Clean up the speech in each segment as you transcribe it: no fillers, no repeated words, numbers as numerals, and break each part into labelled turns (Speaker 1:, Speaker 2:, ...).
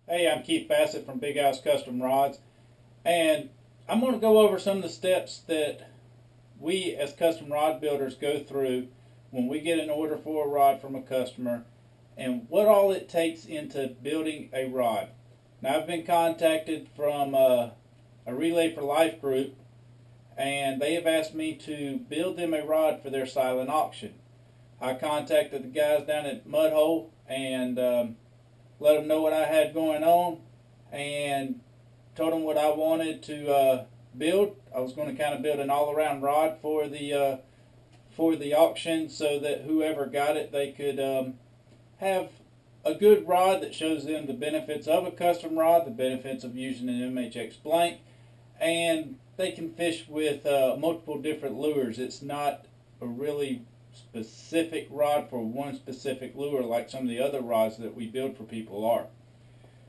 Speaker 1: Hey, I'm Keith Bassett from Big House Custom Rods, and I'm going to go over some of the steps that we as custom rod builders go through when we get an order for a rod from a customer and what all it takes into building a rod. Now, I've been contacted from a Relay for Life group, and they have asked me to build them a rod for their silent auction. I contacted the guys down at Mudhole and let them know what I had going on and told them what I wanted to build. I was going to kind of build an all-around rod for the auction so that whoever got it, they could have a good rod that shows them the benefits of a custom rod, the benefits of using an MHX blank, and they can fish with multiple different lures. It's not a really specific rod for one specific lure like some of the other rods that we build for people are.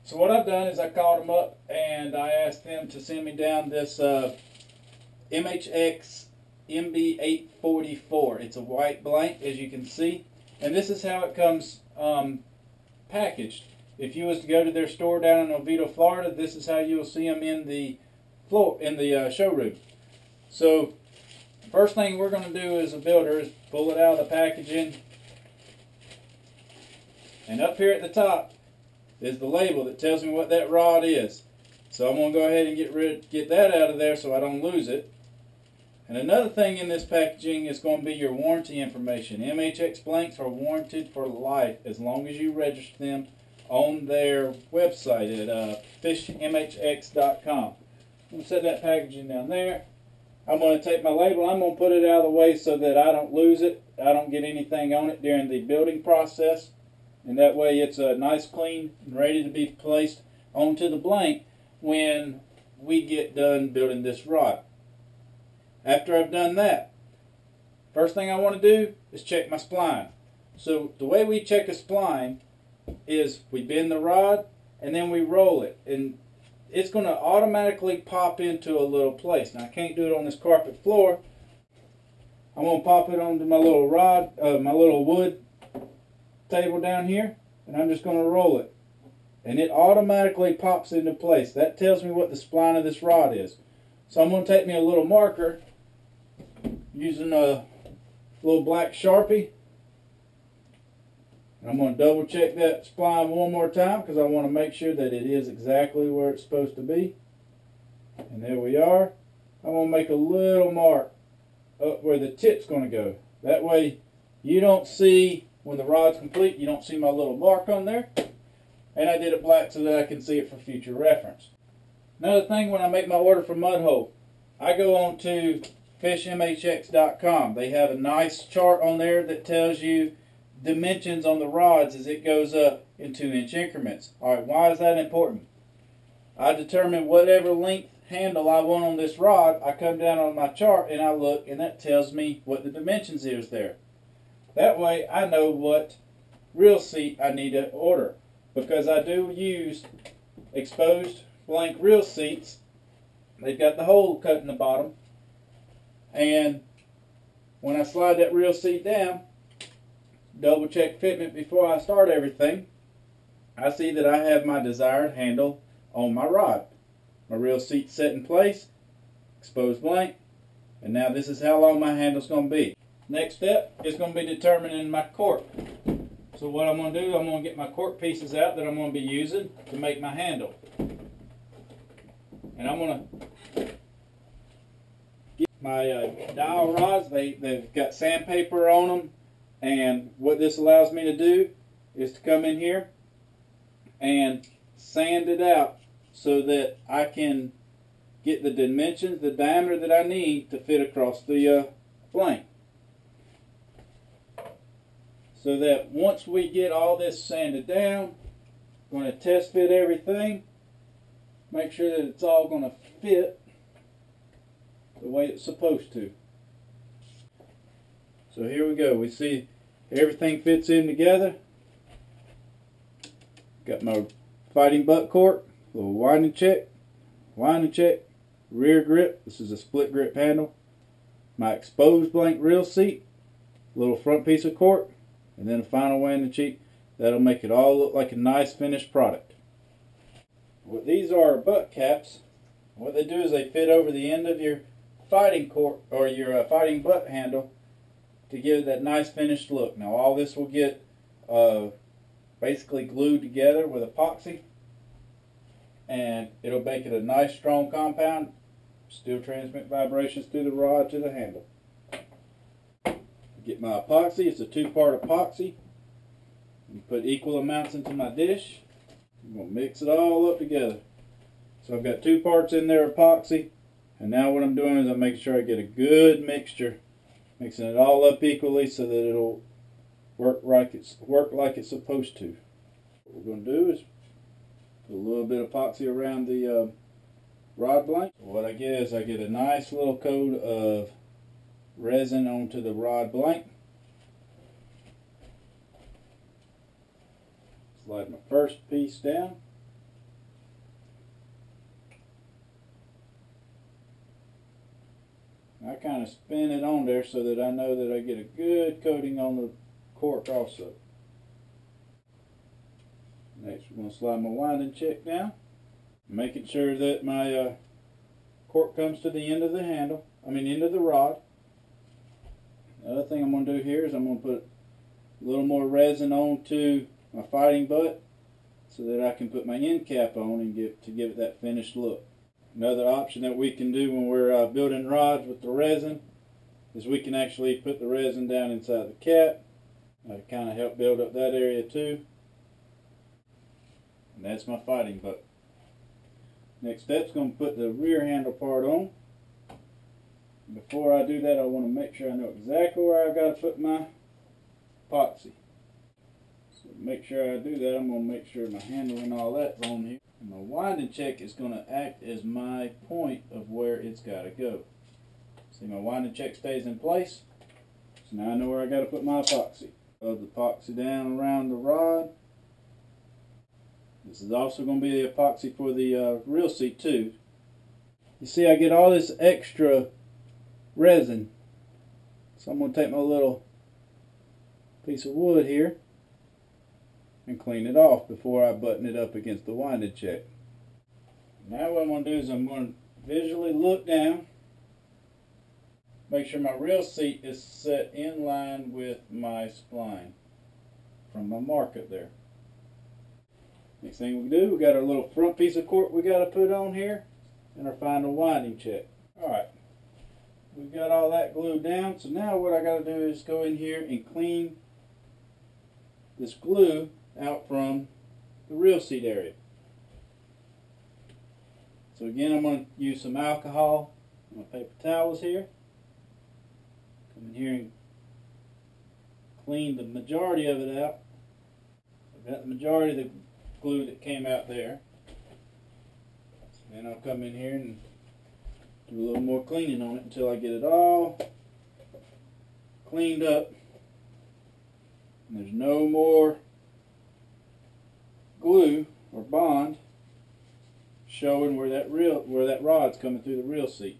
Speaker 1: So what I've done is I called them up and I asked them to send me down this MHX MB844. It's a white blank, as you can see, and this is how it comes packaged. If you was to go to their store down in Oviedo, Florida, this is how you'll see them in the showroom. So first thing we're going to do as a builder is pull it out of the packaging, and up here at the top is the label that tells me what that rod is. So I'm going to go ahead and get that out of there so I don't lose it. And another thing in this packaging is going to be your warranty information. MHX blanks are warranted for life as long as you register them on their website at fishmhx.com. I'm going to set that packaging down there. I'm going to take my label, I'm going to put it out of the way so that I don't lose it. I don't get anything on it during the building process. And that way it's nice, clean, and ready to be placed onto the blank when we get done building this rod. After I've done that, first thing I want to do is check my spline. So the way we check a spline is we bend the rod and then we roll it. And it's going to automatically pop into a little place. Now I can't do it on this carpet floor. I'm going to pop it onto my little rod, my little wood table down here, and I'm just going to roll it. And it automatically pops into place. That tells me what the spline of this rod is. So I'm going to take me a little marker using a little black Sharpie. I'm going to double check that spline one more time because I want to make sure that it is exactly where it's supposed to be. And there we are. I'm going to make a little mark up where the tip's going to go. That way you don't see, when the rod's complete, you don't see my little mark on there. And I did it black so that I can see it for future reference. Another thing, when I make my order from Mudhole, I go on to fishmhx.com. They have a nice chart on there that tells you dimensions on the rods as it goes up in 2-inch increments. Alright, why is that important? I determine whatever length handle I want on this rod. I come down on my chart and I look, and that tells me what the dimensions is there. That way I know what reel seat I need to order, because I do use exposed blank reel seats. They've got the hole cut in the bottom, and when I slide that reel seat down, double check fitment before I start everything, I see that I have my desired handle on my rod. My reel seat set in place, exposed blank, and now this is how long my handle's going to be. Next step is going to be determining my cork. So what I'm going to do, I'm going to get my cork pieces out that I'm going to be using to make my handle. And I'm going to get my dowel rods. They've got sandpaper on them. And what this allows me to do is to come in here and sand it out so that I can get the dimensions, the diameter that I need to fit across the blank. So that once we get all this sanded down, I'm going to test fit everything, make sure that it's all going to fit the way it's supposed to. So here we go. We see everything fits in together. Got my fighting butt cork, little winding check, rear grip. This is a split grip handle. My exposed blank reel seat, little front piece of cork, and then a final winding cheek. That'll make it all look like a nice finished product. Well, these are butt caps. What they do is they fit over the end of your fighting cord or your fighting butt handle to give it that nice finished look. Now all this will get basically glued together with epoxy, and it'll make it a nice strong compound, still transmit vibrations through the rod to the handle. Get my epoxy. It's a 2-part epoxy. You put equal amounts into my dish. I'm going to mix it all up together. So I've got 2 parts in there epoxy, and now what I'm doing is I'm making sure I get a good mixture, mixing it all up equally so that it'll work like it's supposed to. What we're going to do is put a little bit of epoxy around the rod blank. What I get is I get a nice little coat of resin onto the rod blank. Slide my first piece down. I kind of spin it on there so that I know that I get a good coating on the cork also. Next we're going to slide my winding check down, making sure that my cork comes to the end of the handle, end of the rod. The other thing I'm going to do here is I'm going to put a little more resin onto my fighting butt so that I can put my end cap on and give it that finished look. Another option that we can do when we're building rods with the resin is we can actually put the resin down inside the cap. Kind of help build up that area too. And that's my fighting butt. Next step is going to put the rear handle part on. Before I do that, I want to make sure I know exactly where I got to put my epoxy. So to make sure I do that, I'm going to make sure my handle and all that's on here. And my winding check is going to act as my point of where it's got to go. See, my winding check stays in place. So now I know where I got to put my epoxy. Rub the epoxy down around the rod. This is also going to be the epoxy for the reel seat too. You see, I get all this extra resin. So I'm going to take my little piece of wood here and clean it off before I button it up against the winding check. Now what I'm going to do is I'm going to visually look down, make sure my reel seat is set in line with my spline from my mark up there. Next thing we do, we got our little front piece of cork we got to put on here and our final winding check. Alright, we've got all that glued down, so now what I got to do is go in here and clean this glue out from the reel seat area. So again, I'm going to use some alcohol, my paper towels here. Come in here and clean the majority of it out. I've got the majority of the glue that came out there. Then I'll come in here and do a little more cleaning on it until I get it all cleaned up. And there's no more glue or bond showing where that rod's coming through the reel seat.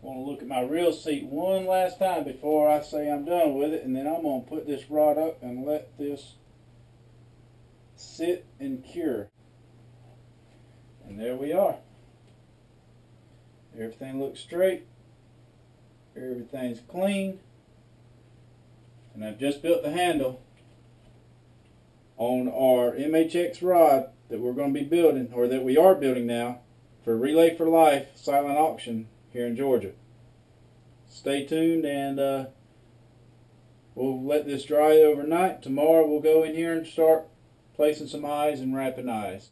Speaker 1: I want to look at my reel seat one last time before I say I'm done with it, and then I'm going to put this rod up and let this sit and cure. And there we are. Everything looks straight. Everything's clean. And I've just built the handle on our MHX rod that we're going to be building, or that we are building now, for Relay for Life silent auction here in Georgia. Stay tuned, and we'll let this dry overnight. Tomorrow we'll go in here and start placing some eyes and wrapping eyes.